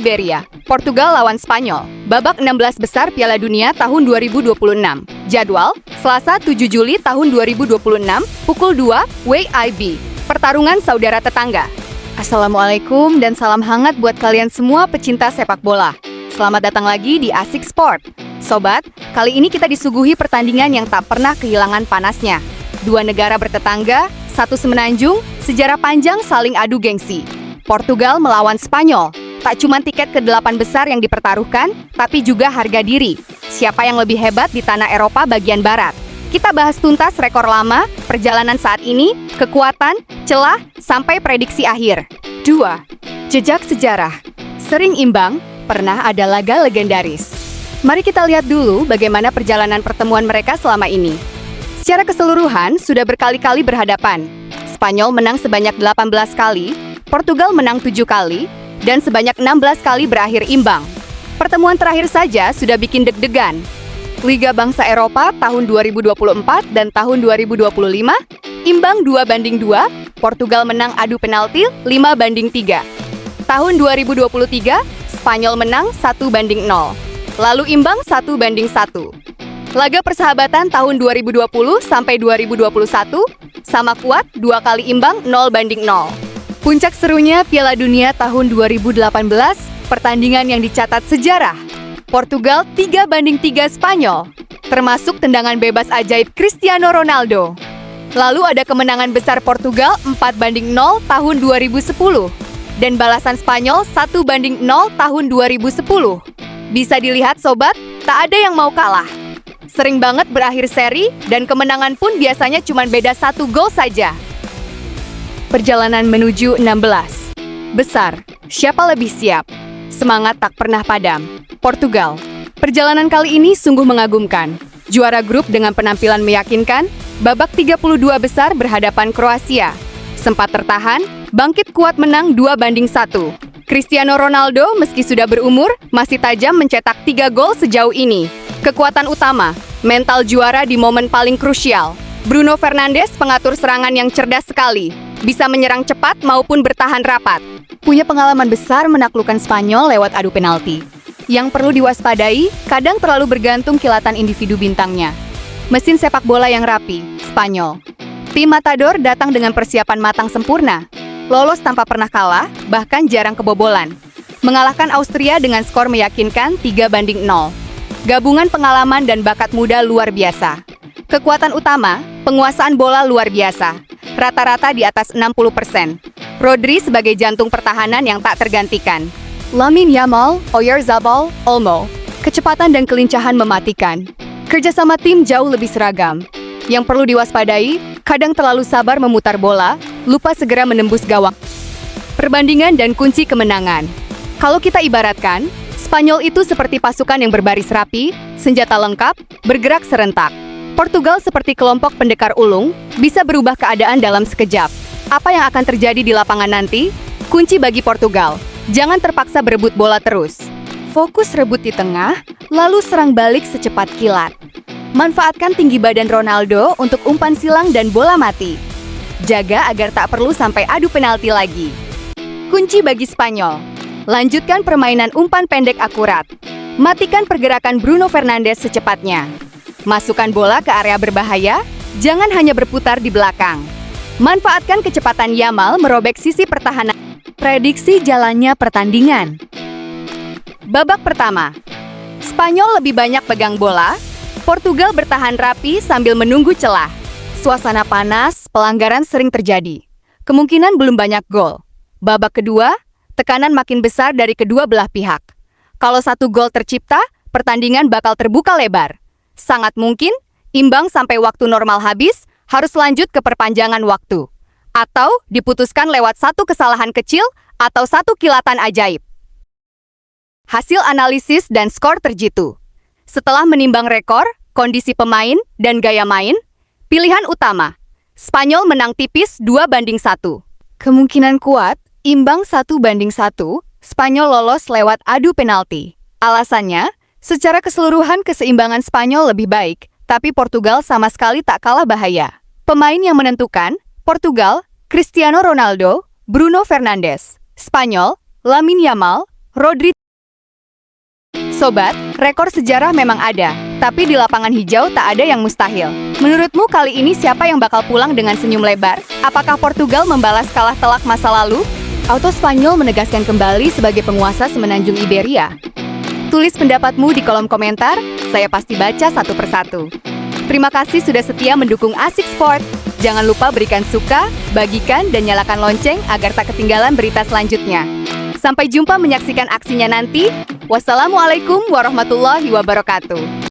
Liberia, Portugal lawan Spanyol, babak 16 besar Piala Dunia tahun 2026. Jadwal, Selasa 7 Juli tahun 2026, pukul 2, WIB. Pertarungan saudara tetangga. Assalamualaikum dan salam hangat buat kalian semua pecinta sepak bola. Selamat datang lagi di Asik Sport. Sobat, kali ini kita disuguhi pertandingan yang tak pernah kehilangan panasnya. Dua negara bertetangga, satu semenanjung, sejarah panjang saling adu gengsi. Portugal melawan Spanyol. Tak cuma tiket ke-8 besar yang dipertaruhkan, tapi juga harga diri. Siapa yang lebih hebat di tanah Eropa bagian barat? Kita bahas tuntas rekor lama, perjalanan saat ini, kekuatan, celah, sampai prediksi akhir. 2. Jejak sejarah. Sering imbang, pernah ada laga legendaris. Mari kita lihat dulu bagaimana perjalanan pertemuan mereka selama ini. Secara keseluruhan, sudah berkali-kali berhadapan. Spanyol menang sebanyak 18 kali, Portugal menang 7 kali, dan sebanyak 16 kali berakhir imbang. Pertemuan terakhir saja sudah bikin deg-degan. Liga Bangsa Eropa tahun 2024 dan tahun 2025, imbang 2-2, Portugal menang adu penalti 5-3. Tahun 2023, Spanyol menang 1-0, lalu imbang 1-1. Laga persahabatan tahun 2020 sampai 2021, sama kuat 2 kali imbang 0-0. Puncak serunya Piala Dunia tahun 2018, pertandingan yang dicatat sejarah. Portugal 3-3 Spanyol, termasuk tendangan bebas ajaib Cristiano Ronaldo. Lalu ada kemenangan besar Portugal 4-0 tahun 2010, dan balasan Spanyol 1-0 tahun 2010. Bisa dilihat sobat, tak ada yang mau kalah. Sering banget berakhir seri, dan kemenangan pun biasanya cuma beda 1 gol saja. Perjalanan menuju 16 besar, siapa lebih siap? Semangat tak pernah padam. Portugal. Perjalanan kali ini sungguh mengagumkan. Juara grup dengan penampilan meyakinkan, babak 32 besar berhadapan Kroasia. Sempat tertahan, bangkit kuat menang 2-1. Cristiano Ronaldo meski sudah berumur, masih tajam mencetak 3 gol sejauh ini. Kekuatan utama, mental juara di momen paling krusial. Bruno Fernandes pengatur serangan yang cerdas sekali. Bisa menyerang cepat maupun bertahan rapat. Punya pengalaman besar menaklukkan Spanyol lewat adu penalti. Yang perlu diwaspadai, kadang terlalu bergantung kilatan individu bintangnya. Mesin sepak bola yang rapi, Spanyol. Tim Matador datang dengan persiapan matang sempurna. Lolos tanpa pernah kalah, bahkan jarang kebobolan. Mengalahkan Austria dengan skor meyakinkan 3-0. Gabungan pengalaman dan bakat muda luar biasa. Kekuatan utama, penguasaan bola luar biasa. Rata-rata di atas 60%. Rodri sebagai jantung pertahanan yang tak tergantikan. Lamine Yamal, Oyarzabal, Olmo. Kecepatan dan kelincahan mematikan. Kerjasama tim jauh lebih seragam. Yang perlu diwaspadai, kadang terlalu sabar memutar bola, lupa segera menembus gawang. Perbandingan dan kunci kemenangan. Kalau kita ibaratkan, Spanyol itu seperti pasukan yang berbaris rapi, senjata lengkap, bergerak serentak. Portugal seperti kelompok pendekar ulung, bisa berubah keadaan dalam sekejap. Apa yang akan terjadi di lapangan nanti? Kunci bagi Portugal, jangan terpaksa berebut bola terus. Fokus rebut di tengah, lalu serang balik secepat kilat. Manfaatkan tinggi badan Ronaldo untuk umpan silang dan bola mati. Jaga agar tak perlu sampai adu penalti lagi. Kunci bagi Spanyol, lanjutkan permainan umpan pendek akurat. Matikan pergerakan Bruno Fernandes secepatnya. Masukkan bola ke area berbahaya, jangan hanya berputar di belakang. Manfaatkan kecepatan Yamal merobek sisi pertahanan. Prediksi jalannya pertandingan. Babak pertama, Spanyol lebih banyak pegang bola, Portugal bertahan rapi sambil menunggu celah. Suasana panas, pelanggaran sering terjadi. Kemungkinan belum banyak gol. Babak kedua, tekanan makin besar dari kedua belah pihak. Kalau 1 gol tercipta, pertandingan bakal terbuka lebar. Sangat mungkin, imbang sampai waktu normal habis, harus lanjut ke perpanjangan waktu. Atau diputuskan lewat 1 kesalahan kecil atau 1 kilatan ajaib. Hasil analisis dan skor terjitu. Setelah menimbang rekor, kondisi pemain, dan gaya main, pilihan utama, Spanyol menang tipis 2-1. Kemungkinan kuat, imbang 1-1, Spanyol lolos lewat adu penalti. Alasannya, secara keseluruhan keseimbangan Spanyol lebih baik, tapi Portugal sama sekali tak kalah bahaya. Pemain yang menentukan, Portugal, Cristiano Ronaldo, Bruno Fernandes. Spanyol, Lamine Yamal, Rodri. Sobat, rekor sejarah memang ada, tapi di lapangan hijau tak ada yang mustahil. Menurutmu kali ini siapa yang bakal pulang dengan senyum lebar? Apakah Portugal membalas kalah telak masa lalu? Auto Spanyol menegaskan kembali sebagai penguasa semenanjung Iberia. Tulis pendapatmu di kolom komentar, saya pasti baca satu persatu. Terima kasih sudah setia mendukung Asik Sport. Jangan lupa berikan suka, bagikan, dan nyalakan lonceng agar tak ketinggalan berita selanjutnya. Sampai jumpa menyaksikan aksinya nanti. Wassalamualaikum warahmatullahi wabarakatuh.